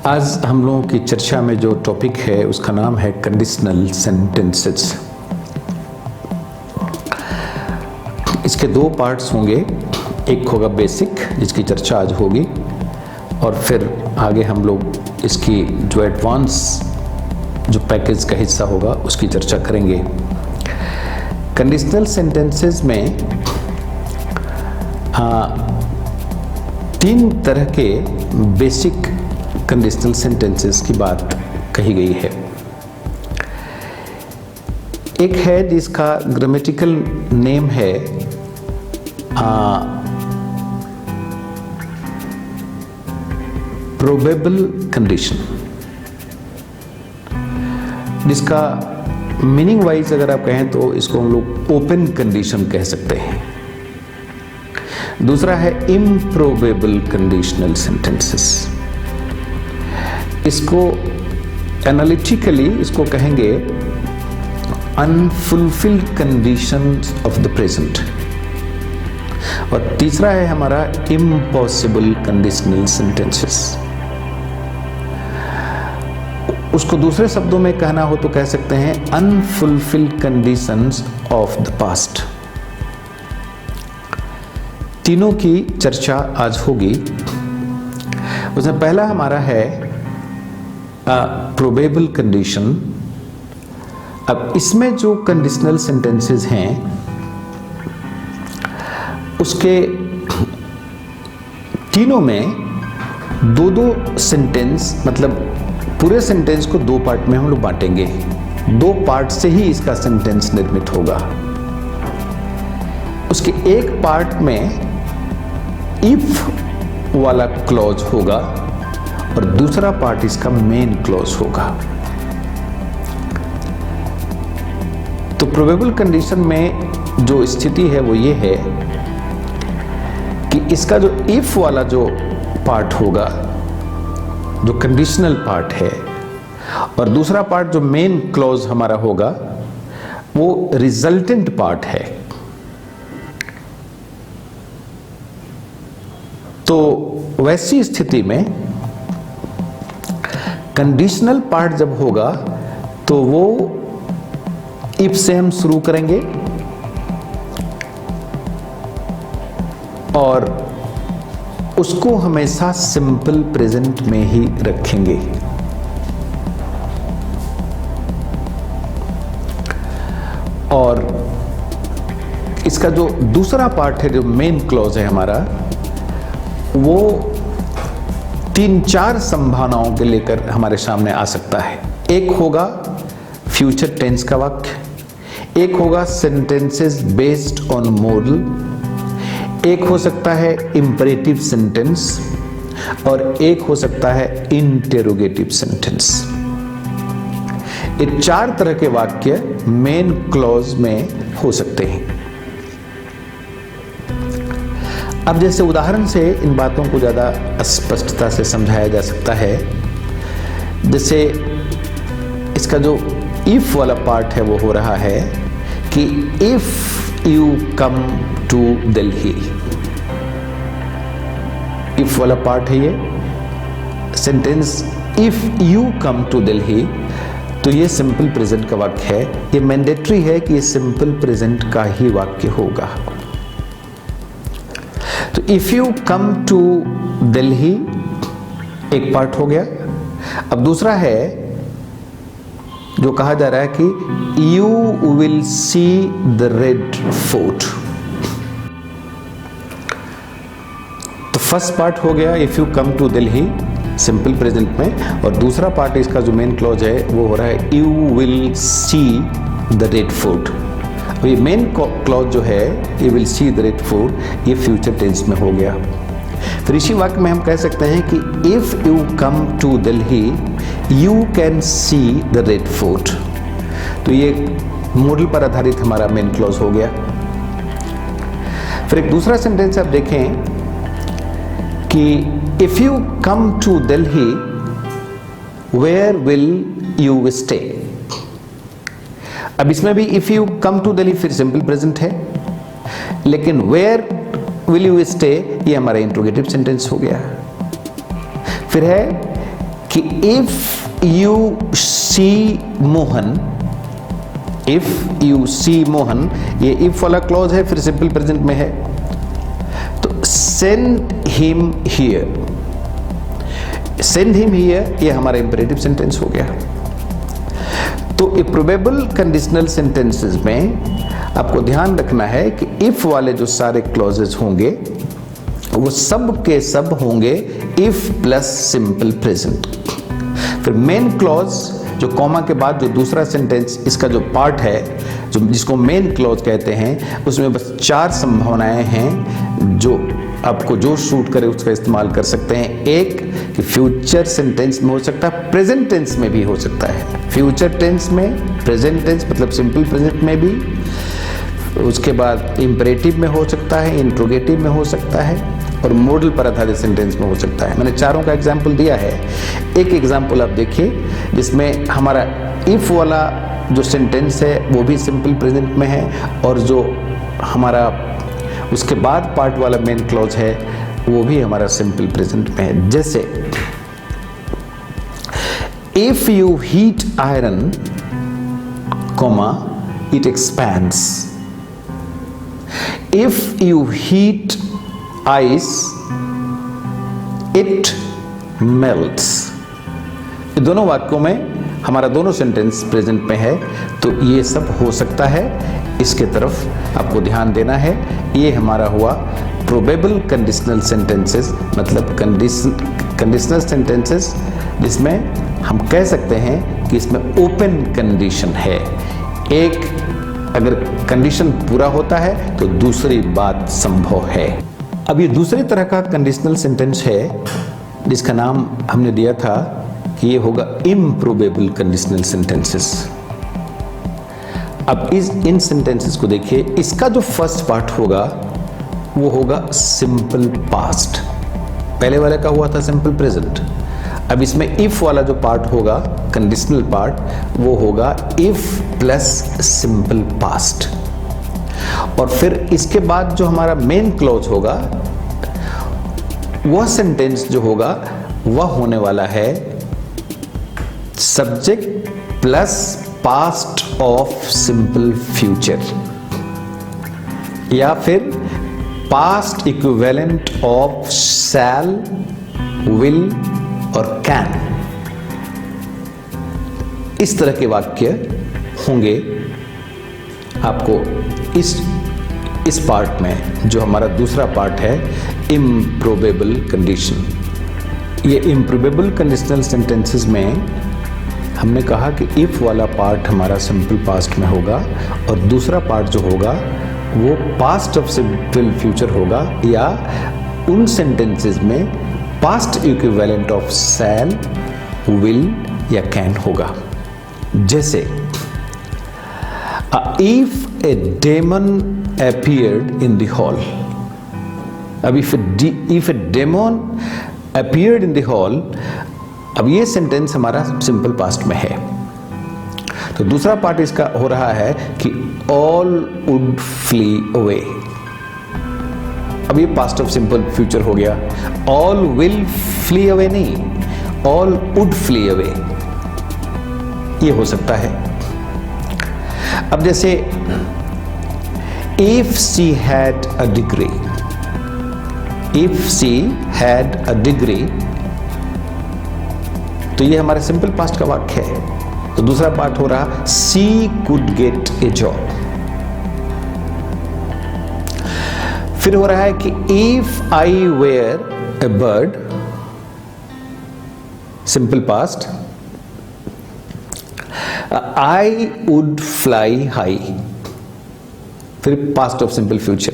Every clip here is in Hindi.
आज हम लोगों की चर्चा में जो टॉपिक है उसका नाम है कंडीशनल सेंटेंसेस। इसके दो पार्ट्स होंगे, एक होगा बेसिक जिसकी चर्चा आज होगी और फिर आगे हम लोग इसकी जो एडवांस जो पैकेज का हिस्सा होगा उसकी चर्चा करेंगे। कंडीशनल सेंटेंसेस में तीन तरह के बेसिक कंडीशनल सेंटेंसेस की बात कही गई है। एक है जिसका ग्रामेटिकल नेम है प्रोबेबल कंडीशन, जिसका मीनिंग वाइज अगर आप कहें तो इसको हम लोग ओपन कंडीशन कह सकते हैं। दूसरा है इम्प्रोबेबल कंडीशनल सेंटेंसेस, इसको एनालिटिकली इसको कहेंगे unfulfilled conditions of the present. और तीसरा है हमारा इम्पॉसिबल कंडीशनल सेंटेंसेस। उसको दूसरे शब्दों में कहना हो तो कह सकते हैं unfulfilled conditions of the past. तीनों की चर्चा आज होगी। उसमें पहला हमारा है प्रोबेबल कंडीशन। अब इसमें जो कंडीशनल सेंटेंसेस हैं उसके तीनों में दो दो सेंटेंस, मतलब पूरे सेंटेंस को दो पार्ट में हम लोग बांटेंगे। दो पार्ट से ही इसका सेंटेंस निर्मित होगा। उसके एक पार्ट में इफ वाला क्लॉज होगा और दूसरा पार्ट इसका मेन क्लॉज होगा। तो प्रोबेबल कंडीशन में जो स्थिति है वो ये है कि इसका जो इफ वाला जो पार्ट होगा, जो कंडीशनल पार्ट है, और दूसरा पार्ट जो मेन क्लॉज हमारा होगा वो रिजल्टेंट पार्ट है। तो वैसी स्थिति में कंडीशनल पार्ट जब होगा तो वो इफ से हम शुरू करेंगे और उसको हमेशा सिंपल प्रेजेंट में ही रखेंगे। और इसका जो दूसरा पार्ट है, जो मेन क्लॉज है हमारा, वो तीन चार संभावनाओं के लेकर हमारे सामने आ सकता है। एक होगा फ्यूचर टेंस का वाक्य, एक होगा सेंटेंसेस बेस्ड ऑन मॉडल, एक हो सकता है इंपेरेटिव सेंटेंस और एक हो सकता है इंटेरोगेटिव सेंटेंस। ये चार तरह के वाक्य मेन क्लॉज में हो सकते हैं। अब जैसे उदाहरण से इन बातों को ज़्यादा स्पष्टता से समझाया जा सकता है। जैसे इसका जो इफ वाला पार्ट है वो हो रहा है कि if you come to Delhi. If वाला पार्ट है ये sentence, if you come to Delhi. तो ये सिंपल प्रेजेंट का वाक्य है। ये मैंडेटरी है कि ये सिंपल प्रेजेंट का ही वाक्य होगा। तो if you come to Delhi एक पार्ट हो गया। अब दूसरा है जो कहा जा रहा है कि you will see the Red Fort. तो फर्स्ट पार्ट हो गया if you come to Delhi simple present में, और दूसरा पार्ट इसका जो मेन क्लॉज है वो हो रहा है you will see the Red fort. ये मेन क्लॉज जो है you will see the Red fort, ये फ्यूचर टेंस में हो गया। फिर इसी वाक्य में हम कह सकते हैं कि if you come to Delhi you can see the Red Fort. तो ये मॉडल पर आधारित हमारा मेन क्लॉज हो गया। फिर एक दूसरा सेंटेंस आप देखें कि if you come to Delhi where will you stay. अब इसमें भी if you come to Delhi फिर सिंपल प्रेजेंट है, लेकिन वेयर विल यू स्टे ये हमारा इंट्रोगेटिव सेंटेंस हो गया। फिर है कि if you see Mohan, if you see Mohan, ये इफ वाला क्लॉज है, फिर सिंपल प्रेजेंट में है, तो send him here, send him here ये हमारा इंपेरेटिव सेंटेंस हो गया। तो प्रोबेबल कंडीशनल सेंटेंसेस में आपको ध्यान रखना है कि इफ वाले जो सारे क्लॉजेस होंगे वो सब के सब होंगे इफ प्लस सिंपल प्रेजेंट। फिर मेन क्लॉज जो कॉमा के बाद जो दूसरा सेंटेंस इसका जो पार्ट है, जो जिसको मेन क्लॉज कहते हैं, उसमें बस 4 संभावनाएं हैं जो आपको जो सूट करे उसका इस्तेमाल कर सकते हैं। एक कि फ्यूचर सेंटेंस में हो सकता है, प्रेजेंट टेंस में भी हो सकता है। फ्यूचर टेंस में, प्रेजेंट टेंस मतलब सिंपल प्रेजेंट में भी, उसके बाद इंपरेटिव में हो सकता है, इंट्रोगेटिव में हो सकता है, और मॉडल पर आधारित सेंटेंस में हो सकता है। मैंने चारों का एग्जाम्पल दिया है। एक एग्जाम्पल आप देखिए जिसमें हमारा इफ वाला जो सेंटेंस है वो भी सिंपल प्रेजेंट में है, और जो हमारा उसके बाद पार्ट वाला मेन क्लॉज है वो भी हमारा सिंपल प्रेजेंट में है। जैसे if you heat iron, comma, it expands. If you heat ice, it melts. दोनों वाक्यों में हमारा दोनों सेंटेंस प्रेजेंट में है, तो ये सब हो सकता है। इसके तरफ आपको ध्यान देना है। ये हमारा हुआ प्रोबेबल कंडीशनल सेंटेंसेस, मतलब कंडीशनल सेंटेंसेस जिसमें हम कह सकते हैं कि इसमें ओपन कंडीशन है। एक अगर कंडीशन पूरा होता है तो दूसरी बात संभव है। अब ये दूसरी तरह का कंडीशनल सेंटेंस है जिसका नाम हमने दिया था कि ये होगा इम्प्रोबेबल कंडीशनल सेंटेंसेस। अब इन सेंटेंसेस को देखिए, इसका जो फर्स्ट पार्ट होगा वो होगा सिंपल पास्ट। पहले वाले का हुआ था सिंपल प्रेजेंट। अब इसमें इफ वाला जो पार्ट होगा, कंडीशनल पार्ट, वो होगा इफ प्लस सिंपल पास्ट। और फिर इसके बाद जो हमारा मेन क्लॉज होगा, वह सेंटेंस जो होगा वह होने वाला है subject plus past of simple future, या फिर past equivalent of shall, will और कैन। इस तरह के वाक्य होंगे आपको इस पार्ट में, जो हमारा दूसरा पार्ट है इम्प्रोबेबल कंडीशन। ये इम्प्रोबेबल कंडीशनल सेंटेंसेस में हमने कहा कि इफ वाला पार्ट हमारा सिंपल पास्ट में होगा, और दूसरा पार्ट जो होगा वो पास्ट ऑफ सिंपल फ्यूचर होगा, या उन सेंटेंसेस में past equivalent of shall, will या कैन होगा। जैसे if a demon appeared in the hall. अब if a demon appeared in the hall, अब ये सेंटेंस हमारा सिंपल पास्ट में है। तो दूसरा पार्ट इसका हो रहा है कि all would flee away। अब ये पास्ट ऑफ सिंपल फ्यूचर हो गया। all will flee away नहीं, all would flee away ये हो सकता है। अब जैसे if she had a degree, if she had a degree, तो ये हमारे सिंपल पास्ट का वाक्य है। तो दूसरा पार्ट हो रहा she could get a job। फिर हो रहा है कि if I were a bird, simple past, I would fly high, फिर पास्ट ऑफ सिंपल फ्यूचर।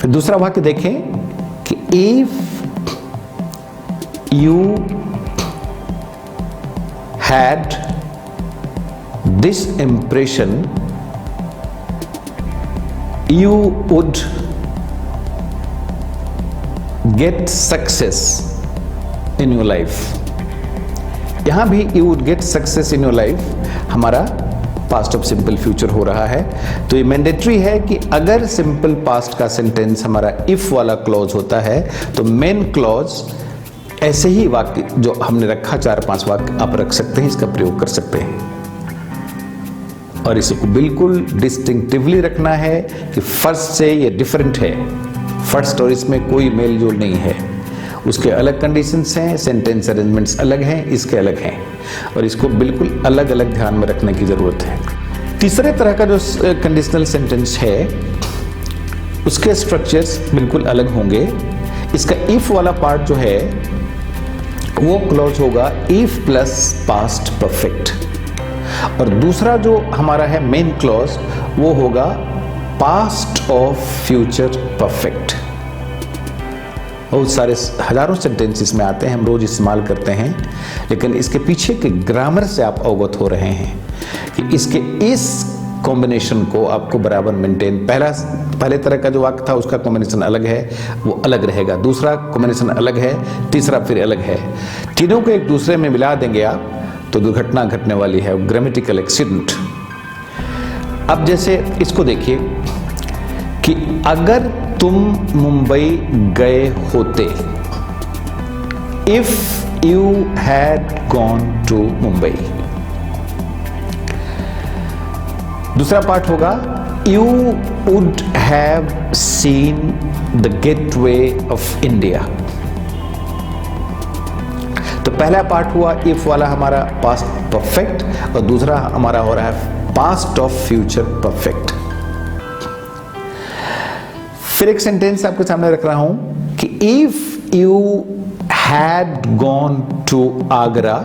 फिर दूसरा वाक्य देखें कि if you had this impression, you would get success in your life. यहां भी you would get success in your life हमारा पास्ट ऑफ सिंपल फ्यूचर हो रहा है। तो ये मैंडेटरी है कि अगर सिंपल पास्ट का सेंटेंस हमारा इफ वाला क्लॉज होता है तो मेन क्लॉज ऐसे ही वाक्य जो हमने रखा 4-5 वाक्य आप रख सकते हैं, इसका प्रयोग कर सकते हैं। और इसको बिल्कुल डिस्टिंक्टिवली रखना है कि फर्स्ट से ये डिफरेंट है, फर्स्ट और इसमें कोई मेल जोल नहीं है, उसके अलग कंडीशंस हैं, सेंटेंस अरेंजमेंट्स अलग हैं, इसके अलग हैं, और इसको बिल्कुल अलग अलग ध्यान में रखने की ज़रूरत है। तीसरे तरह का जो कंडीशनल सेंटेंस है उसके स्ट्रक्चर्स बिल्कुल अलग होंगे। इसका इफ वाला पार्ट जो है वो क्लॉज होगा इफ प्लस पास्ट परफेक्ट, और दूसरा जो हमारा है मेन क्लॉज वो होगा पास्ट ऑफ फ्यूचर परफेक्ट। बहुत सारे हजारों सेंटेंस इसमें आते हैं, हम रोज इस्तेमाल करते हैं, लेकिन इसके पीछे के ग्रामर से आप अवगत हो रहे हैं कि इसके इस कॉम्बिनेशन को आपको बराबर मेंटेन, पहले तरह का जो वाक्य था उसका कॉम्बिनेशन अलग है, वो अलग रहेगा, दूसरा कॉम्बिनेशन अलग है, तीसरा फिर अलग है, तीनों को एक दूसरे में मिला देंगे आप तो दुर्घटना घटने वाली है, ग्रामेटिकल एक्सीडेंट। अब जैसे इसको देखिए कि अगर तुम मुंबई गए होते, if you had gone to Mumbai. दूसरा पार्ट होगा you would have seen the Gateway of India. तो पहला पार्ट हुआ इफ वाला हमारा पास्ट परफेक्ट, और दूसरा हमारा हो रहा है पास्ट ऑफ फ्यूचर परफेक्ट। फिर एक सेंटेंस आपके सामने रख रहा हूं कि if you had gone to Agra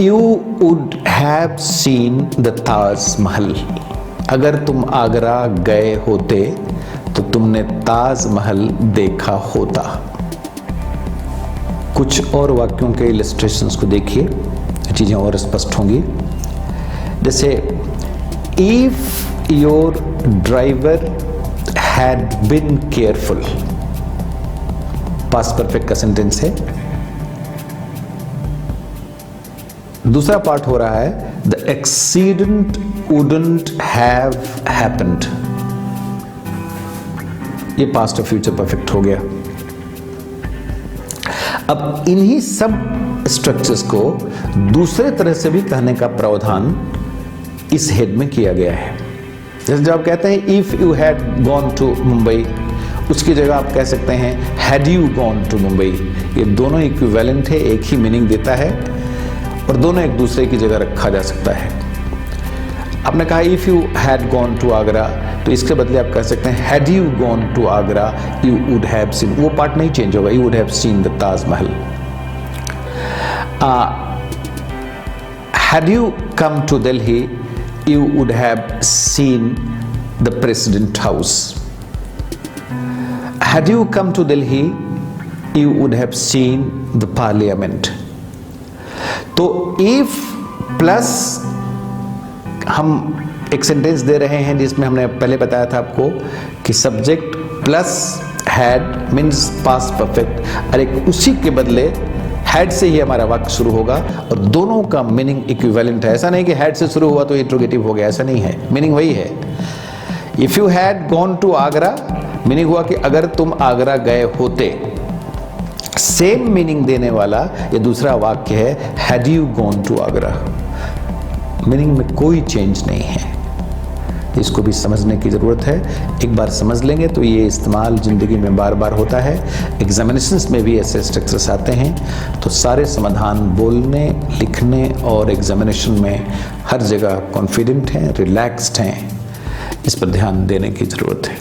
you would have seen the Taj Mahal. अगर तुम आगरा गए होते तो तुमने ताज महल देखा होता। कुछ और वाक्यों के इलस्ट्रेशंस को देखिए, चीजें और स्पष्ट होंगी। जैसे if your driver had been careful, past perfect का सेंटेंस है। दूसरा पार्ट हो रहा है the accident wouldn't have happened, ये पास्ट और फ्यूचर परफेक्ट हो गया। अब इन्हीं सब स्ट्रक्चर्स को दूसरे तरह से भी कहने का प्रावधान इस हेड में किया गया है। जैसे जब आप कहते हैं if you had gone to Mumbai, उसकी जगह आप कह सकते हैं had you gone to Mumbai. ये दोनों इक्विवेलेंट है, एक ही मीनिंग देता है और दोनों एक दूसरे की जगह रखा जा सकता है। आपने कहा if you had gone to Agra, तो इसके बदले आप कह सकते हैं had you gone to Agra you would have seen, वो पार्ट नहीं चेंज होगा, you would have seen the Taj Mahal. Had you come to Delhi you would have seen the president house. Had you come to Delhi you would have seen the parliament. तो इफ प्लस हम एक सेंटेंस दे रहे हैं जिसमें हमने पहले बताया था आपको कि subject plus had means past perfect, और एक उसी के बदले हैड से ही हमारा वाक्य शुरू होगा और दोनों का मीनिंग इक्विवेलेंट है। ऐसा नहीं कि हैड से शुरू हुआ तो इंट्रोगेटिव हो गया, ऐसा नहीं है, मीनिंग वही है। If you had gone to Agra meaning हुआ कि अगर तुम आगरा गए होते। सेम मीनिंग देने वाला ये दूसरा वाक्य है had you gone to Agra, meaning में कोई चेंज नहीं है। इसको भी समझने की ज़रूरत है। एक बार समझ लेंगे तो ये इस्तेमाल ज़िंदगी में बार बार होता है। एग्जामिनेशंस में भी ऐसे स्ट्रक्चर्स आते हैं, तो सारे समाधान बोलने, लिखने और एग्जामिनेशन में हर जगह कॉन्फिडेंट हैं, रिलैक्स्ड हैं। इस पर ध्यान देने की ज़रूरत है।